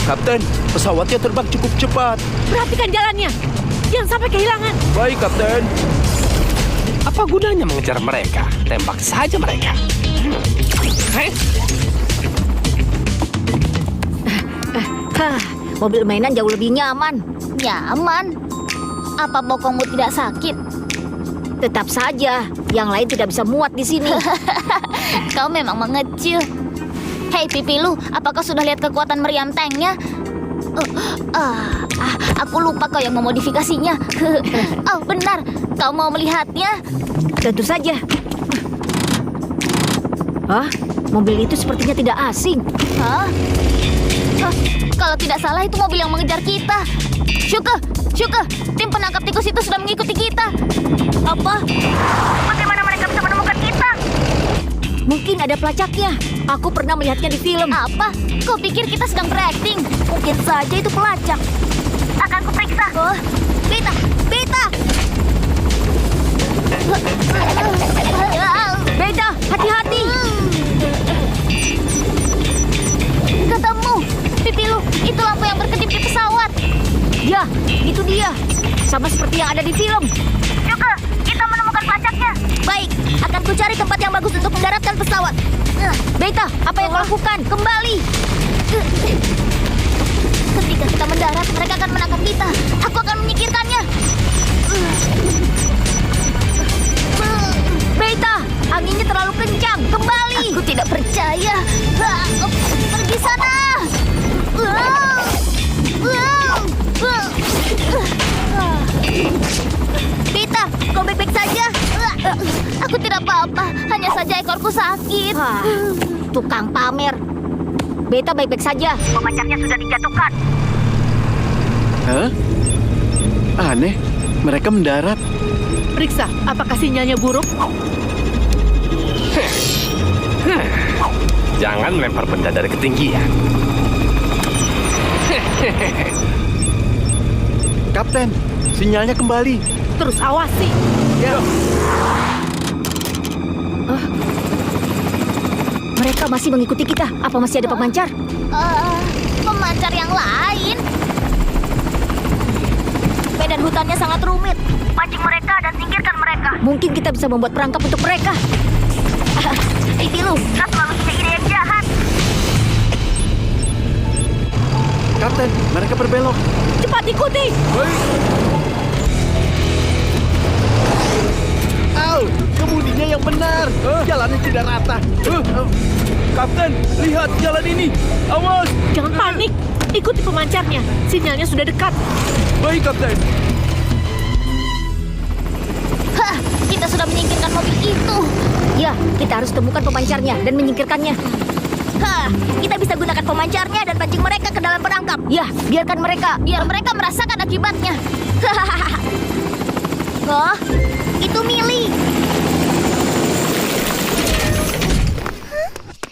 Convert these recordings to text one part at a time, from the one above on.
Kapten, pesawatnya terbang cukup cepat. Perhatikan jalannya. Jangan sampai kehilangan. Baik, Kapten. Apa gunanya mengejar mereka? Tembak saja mereka. Mobil mainan jauh lebih nyaman. Nyaman? Apa bokongmu tidak sakit? Tetap saja, yang lain tidak bisa muat di sini. Kau memang mengecil. Hei Pipilu, apakah sudah lihat kekuatan meriam tanknya? Aku lupa kau yang memodifikasinya. Oh benar, kau mau melihatnya? Tentu saja. Hah? Mobil itu sepertinya tidak asing. Hah? Kalau tidak salah itu mobil yang mengejar kita. Syuke, tim penangkap tikus itu sudah mengikuti kita. Apa? Bagaimana mereka bisa menemukan kita? Mungkin ada pelacaknya. Aku pernah melihatnya di film. Apa? Kau pikir kita sedang berakting? Mungkin saja itu pelacak. Akan kuperiksa. Beta. Beda, hati-hati. Ketemu. Pipilu, itu lampu yang berkedip di pesawat. Ya, itu dia. Sama seperti yang ada di film. Juga, kita menemukan pelacaknya. Baik, akan ku cari tempat yang bagus untuk mendaratkan pesawat. Beta, apa yang kau lakukan? Kembali. Ketika kita mendarat, mereka akan menangkap kita. Aku akan menyingkirkannya. Beta, anginnya terlalu kencang. Kembali. Aku tidak percaya. Pergi sana. Beta, kau baik-baik saja? Aku tidak apa-apa. Hanya saja ekorku sakit. Tukang pamer. Beta baik-baik saja. Pemacaknya sudah dijatuhkan. Hah? Aneh, mereka mendarat. Periksa, apakah sinyalnya buruk? Jangan melempar benda dari ketinggian. Kapten, sinyalnya kembali. Terus awasi. Ya. Mereka masih mengikuti kita. Apa masih ada pemancar? Pemancar yang lain. Medan hutannya sangat rumit. Pancing mereka dan singkirkan mereka. Mungkin kita bisa membuat perangkap untuk mereka. Pipilu, Kau selalu punya ide yang jahat. Kapten, mereka berbelok. cepat ikuti. Au, kemudinya yang benar. Jalannya tidak rata. Kapten, lihat jalan ini. Awas. Jangan panik. Ikuti pemancarnya. Sinyalnya sudah dekat. Baik, Kapten. Hah, kita sudah menyingkirkan mobil itu. Ya, kita harus temukan pemancarnya dan menyingkirkannya. Hah, kita bisa gunakan pemancarnya dan pancing mereka ke dalam perangkap. Ya, biarkan mereka. Biar mereka merasakan akibatnya. Oh, itu Mili.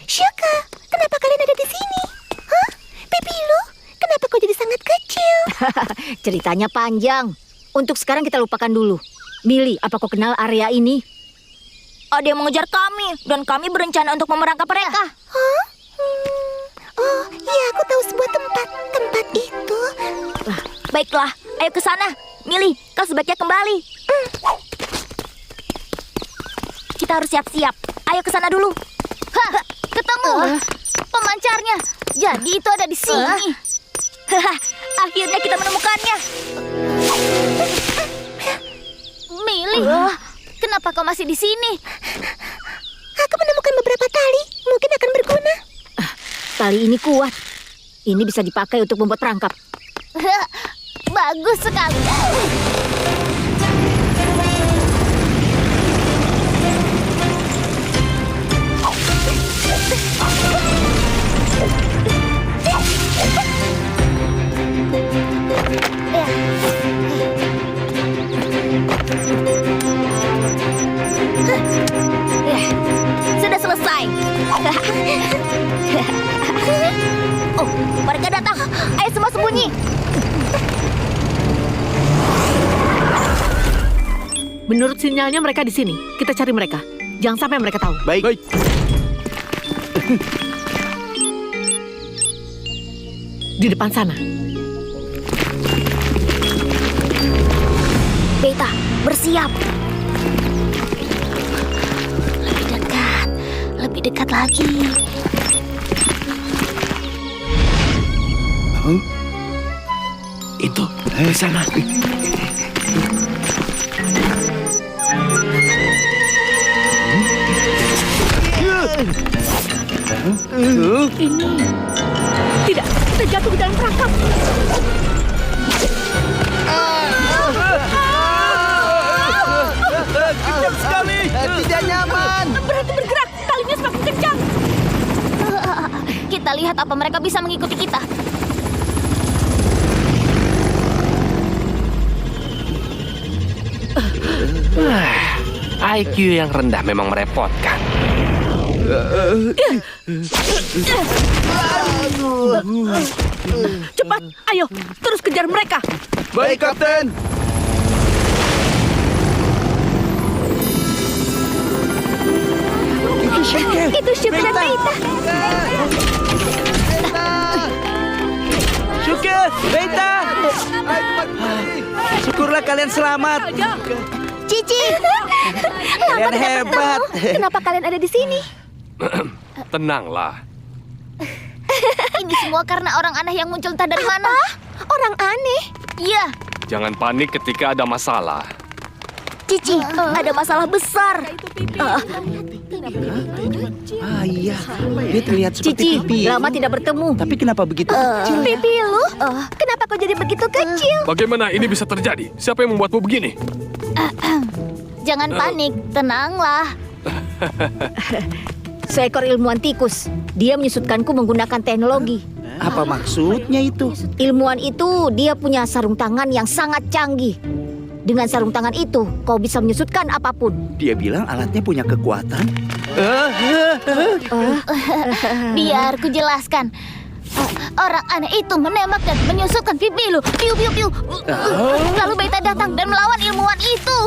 Syuka, kenapa kalian ada di sini? Hah? Pipilu, kenapa kau jadi sangat kecil? Ceritanya panjang. Untuk sekarang kita lupakan dulu. Mili, apa kau kenal area ini? Ada yang mengejar kami dan kami berencana untuk memerangkap mereka. Hah? Oh, iya aku tahu sebuah tempat. Tempat itu. Baiklah, ayo ke sana. Mili, kau sebaiknya kembali. Kita harus siap-siap. Ayo ke sana dulu. Hah, ketemu. Pemancarnya. Jadi itu ada di sini. Akhirnya kita menemukannya. Mili, kenapa kau masih di sini? Aku menemukan beberapa tali. Mungkin akan berguna. Tali ini kuat. Ini bisa dipakai untuk membuat perangkap. Bagus sekali. Sudah selesai. Oh, mereka datang. Ayo semua sembunyi. Menurut sinyalnya mereka di sini. Kita cari mereka. Jangan sampai mereka tahu. Baik. di depan sana. Beta, bersiap. Lebih dekat lagi. Itu, di sana. Ini. Tidak, kita jatuh ke dalam perangkap. Kejam sekali. Tidak nyaman. Berhenti bergerak, talinya semakin kencang. Kita lihat apa mereka bisa mengikuti kita. IQ yang rendah memang merepotkan. Cepat, ayo, terus kejar mereka. Baik, Kapten. Itu Syukur dan Beta. Syukur, Beta. Syukurlah kalian selamat. Cici, Kalian hebat. kenapa kalian ada di sini? Tenanglah. Ini semua karena orang aneh yang muncul entah dari mana. Orang aneh. Iya, Jangan panik ketika ada masalah. Cici, ada masalah besar. Iya, dia terlihat Cici, seperti pipi. lama tidak bertemu. Tapi kenapa begitu kecil? Pipi lu? Kenapa kau jadi begitu kecil? Bagaimana ini bisa terjadi? Siapa yang membuatmu begini? jangan panik, tenanglah. Seekor ilmuwan tikus. Dia menyusutkanku menggunakan teknologi. Apa maksudnya itu? Ilmuwan itu dia punya sarung tangan yang sangat canggih. Dengan sarung tangan itu, kau bisa menyusutkan apapun. Dia bilang alatnya punya kekuatan. Biar ku jelaskan. Orang aneh itu menembak dan menyusupkan pipi lu. Piu piu piu. Lalu Beta datang dan melawan ilmuwan itu.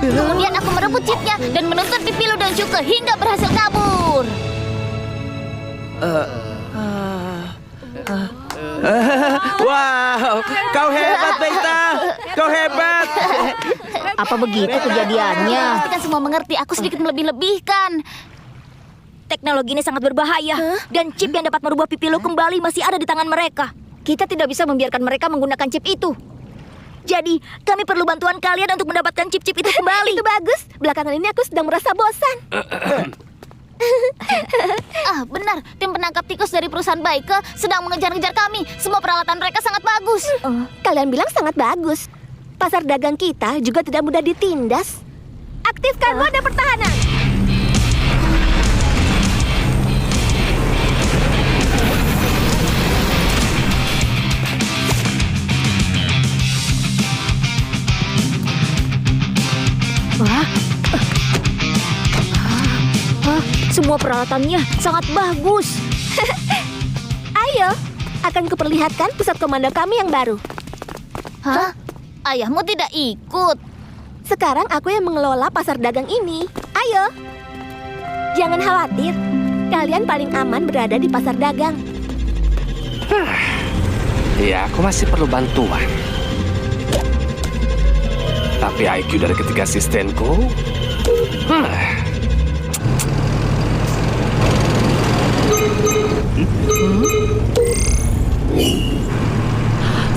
Kemudian aku merebut chipnya dan menuntun pipi lu dan Syukur hingga berhasil kabur. Wow, kau hebat, Beta. Kau hebat. Apa begitu kejadiannya? Kita semua mengerti, aku sedikit melebih-lebihkan. Teknologi ini sangat berbahaya. Dan chip yang dapat merubah pipi lo kembali masih ada di tangan mereka. Kita tidak bisa membiarkan mereka menggunakan chip itu. Jadi, kami perlu bantuan kalian untuk mendapatkan chip-chip itu kembali. Itu bagus. Belakangan ini aku sedang merasa bosan. Benar, tim penangkap tikus dari perusahaan Baike sedang mengejar-ngejar kami. Semua peralatan mereka sangat bagus. Kalian bilang sangat bagus. Pasar dagang kita juga tidak mudah ditindas. Aktifkan mode pertahanan. Semua peralatannya sangat bagus. Ayo, akan kuperlihatkan pusat komando kami yang baru. Hah? Ayahmu tidak ikut? Sekarang aku yang mengelola pasar dagang ini. Ayo. Jangan khawatir. Kalian paling aman berada di pasar dagang. Ya, aku masih perlu bantuan. Tapi IQ dari ketiga asistenku...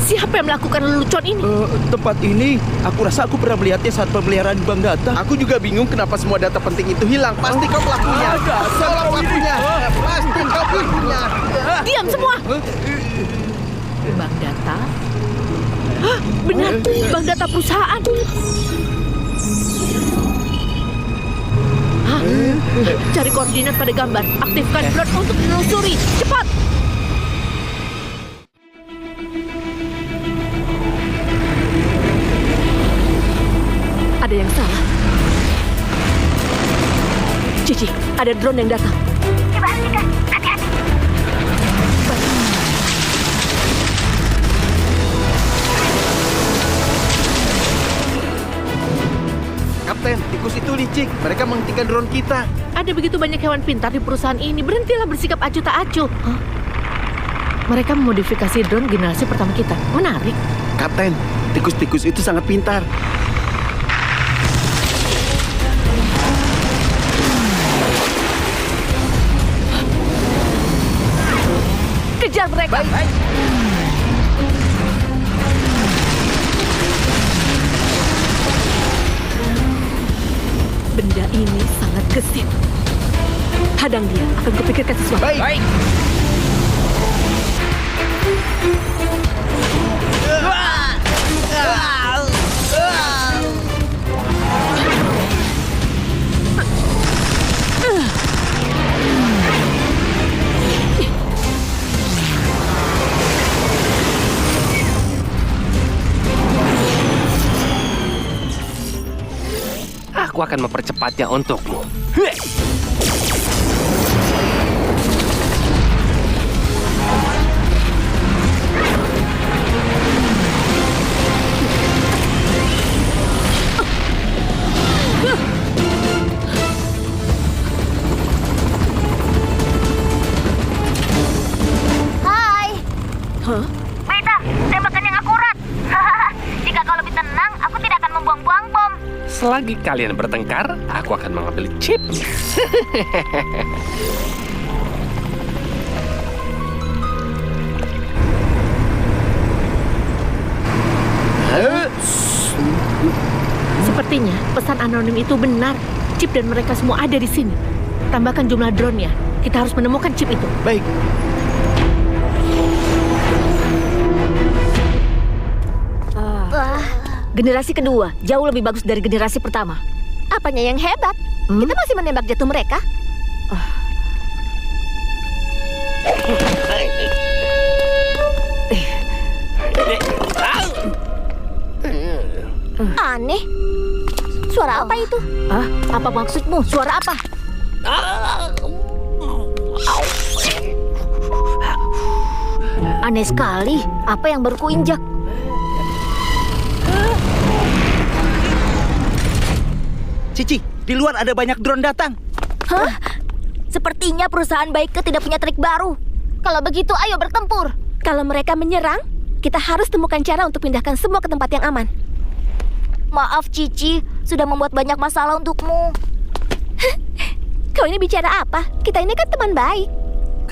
Siapa yang melakukan lelucon ini? Tempat ini, aku rasa aku pernah melihatnya saat pemeliharaan bank data. Aku juga bingung kenapa semua data penting itu hilang. Pasti kau pelakunya. Kaulah pelakunya. Pasti kau pelakunya. Diam semua! Bank data? Hah, benar, bank data perusahaan. Hah? Cari koordinat pada gambar. Aktifkan drone untuk menelusuri. Cepat! Ada yang salah. Cici, ada drone yang datang. Coba hentikan. Hati-hati. Kapten, Kapten, tikus itu licik. Mereka menghentikan drone kita. Ada begitu banyak hewan pintar di perusahaan ini. Berhentilah bersikap acuh tak acuh. Hah? Mereka memodifikasi drone generasi pertama kita. Menarik. Kapten, tikus-tikus itu sangat pintar. Kejar mereka. Benda ini sangat gesit. Hadang dia, akan kupikirkan sesuatu. Baik. Aku akan mempercepatnya untukmu. Hai. Hah? Wita, tembakan yang akurat. Jika kau lebih tenang, aku tidak akan membuang-buang bom. Selagi kalian bertengkar, aku akan mengambil chip. Sepertinya pesan anonim itu benar. Chip dan mereka semua ada di sini. Tambahkan jumlah drone-nya. Kita harus menemukan chip itu. Baik. Generasi kedua jauh lebih bagus dari generasi pertama. Apanya yang hebat? Kita masih menembak jatuh mereka. Aneh. Suara apa itu? Ah, apa maksudmu? Suara apa? Aneh sekali. Apa yang baru kuinjak? Cici, di luar ada banyak drone datang. Hah? Sepertinya perusahaan Baike tidak punya trik baru. Kalau begitu, ayo bertempur. Kalau mereka menyerang, kita harus temukan cara untuk pindahkan semua ke tempat yang aman. Maaf Cici, sudah membuat banyak masalah untukmu. Kau ini bicara apa? Kita ini kan teman baik.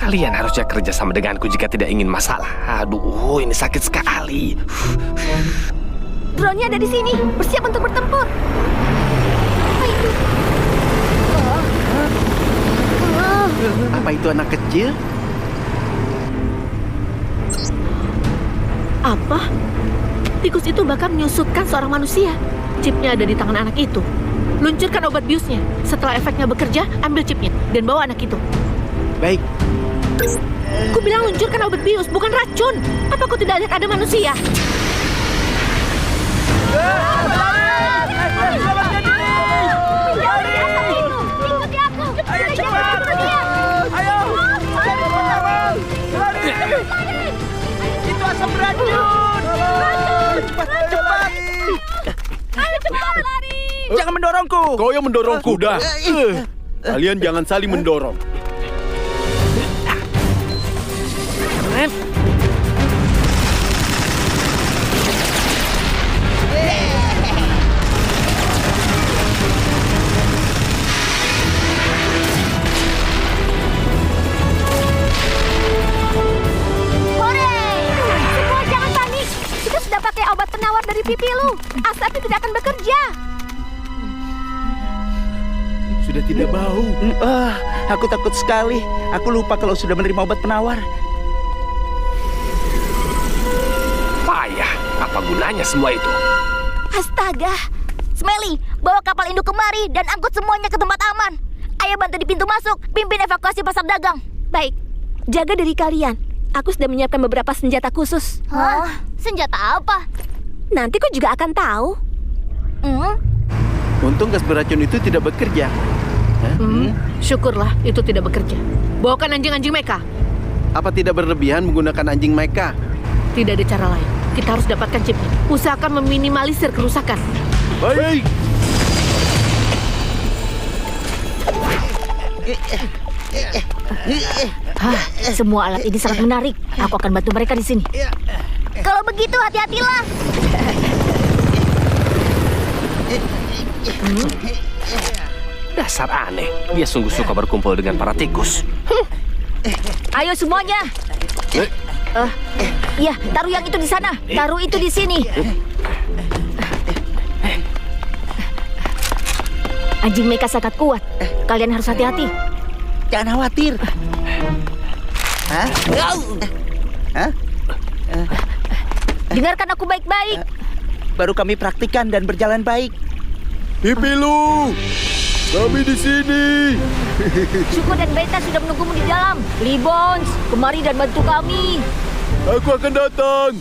Kalian harusnya kerja sama denganku jika tidak ingin masalah. Aduh, ini sakit sekali. Drone-nya ada di sini, bersiap untuk bertempur. Apa itu? Apa itu anak kecil? Apa? Tikus itu bahkan menyusutkan seorang manusia. Chipnya ada di tangan anak itu. Luncurkan obat biusnya. Setelah efeknya bekerja, ambil chipnya dan bawa anak itu. Baik. Ku bilang luncurkan obat bius, bukan racun. Apa kau tidak lihat ada manusia? Ikuti aku. Ayo cepat. Ayo. Lari. Itu asap racun. Cepat. Ayo cepat lari. Jangan mendorongku. Kau yang mendorong kuda. Kalian jangan saling mendorong. Semua jangan panik. Kita sudah pakai obat penawar dari pipi lu. Asapnya tidak akan bekerja. Sudah tidak bau. Aku takut sekali. Aku lupa kalau sudah menerima obat penawar. Payah. Apa gunanya semua itu? Astaga. Smelly, bawa kapal induk kemari dan angkut semuanya ke tempat aman. Ayo bantu di pintu masuk, pimpin evakuasi pasar dagang. Baik. Jaga diri kalian. Aku sudah menyiapkan beberapa senjata khusus. Hah? Senjata apa? Nanti kau juga akan tahu. Untung gas beracun itu tidak bekerja. Syukurlah itu tidak bekerja. Bawakan anjing-anjing mecha. Apa tidak berlebihan menggunakan anjing mecha? Tidak ada cara lain. Kita harus dapatkan chipnya. Usahakan meminimalisir kerusakan. Baik. Semua alat ini sangat menarik. Aku akan bantu mereka di sini. Kalau begitu hati-hatilah. Dasar aneh. Dia sungguh suka berkumpul dengan para tikus. Ayo semuanya. Ya, taruh yang itu di sana. Taruh itu di sini. Anjing mereka sangat kuat. Kalian harus hati-hati. Jangan khawatir. Dengarkan aku baik-baik. Baru kami praktikkan dan berjalan baik. Pipilu, kami di sini. Syukur dan Beta sudah menunggumu di dalam. Lee Bones, kemari dan bantu kami. Aku akan datang.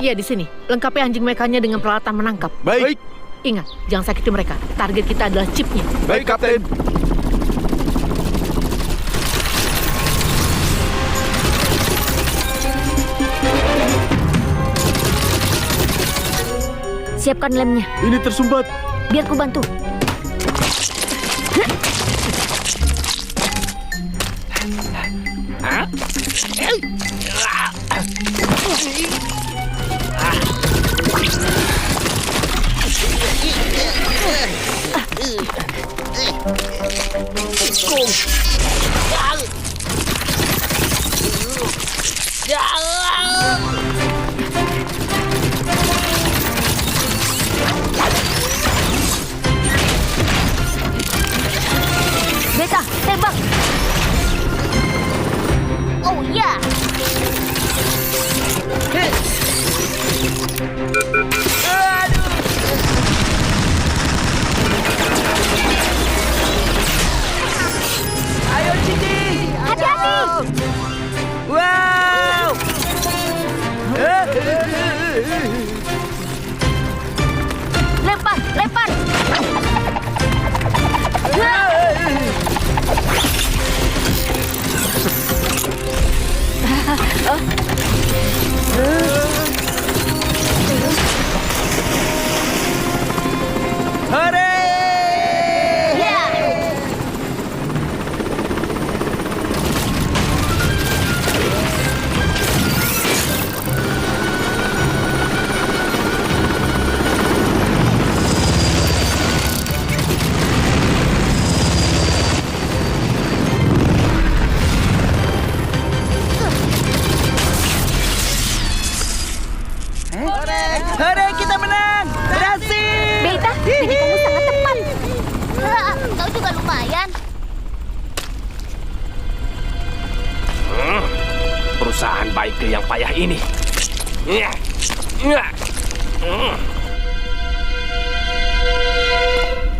Iya, di sini. Lengkapi anjing mekanya dengan peralatan menangkap. Baik. Ingat, jangan sakiti mereka. Target kita adalah chipnya. Baik, Kapten. Siapkan lemnya. Ini tersumbat. Biar ku bantu. Beta, tembak. Oh ya. Ayo, Cici. Hati-hati. Wow. Lempar, lempar. Hore, kita menang! Berhasil! Beta, pendidikanmu sangat tepat. Kau juga lumayan. Perusahaan baik yang payah ini.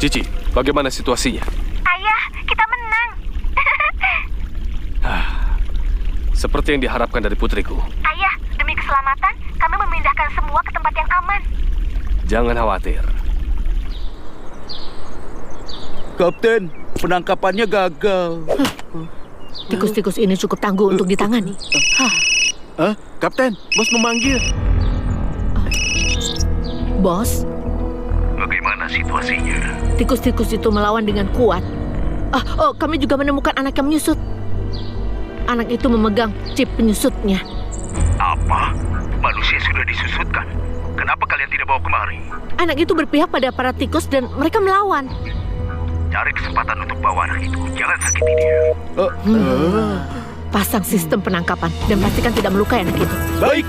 Cici, bagaimana situasinya? Ayah, kita menang. Seperti yang diharapkan dari putriku. Ayah, demi keselamatan, kami memindahkan semua ke tempat yang aman. Jangan khawatir. Kapten, penangkapannya gagal. Tikus-tikus ini cukup tangguh untuk ditangani. Kapten, bos memanggil. Bos, Bagaimana situasinya? tikus-tikus itu melawan dengan kuat. Kami juga menemukan anak yang menyusut. Anak itu memegang chip penyusutnya. Apa? Manusia sudah disusutkan. Kenapa kalian tidak bawa kemari? Anak itu berpihak pada para tikus dan mereka melawan. Cari kesempatan untuk bawa anak itu. Jangan sakiti dia. Pasang sistem penangkapan dan pastikan tidak melukai anak itu. Baik.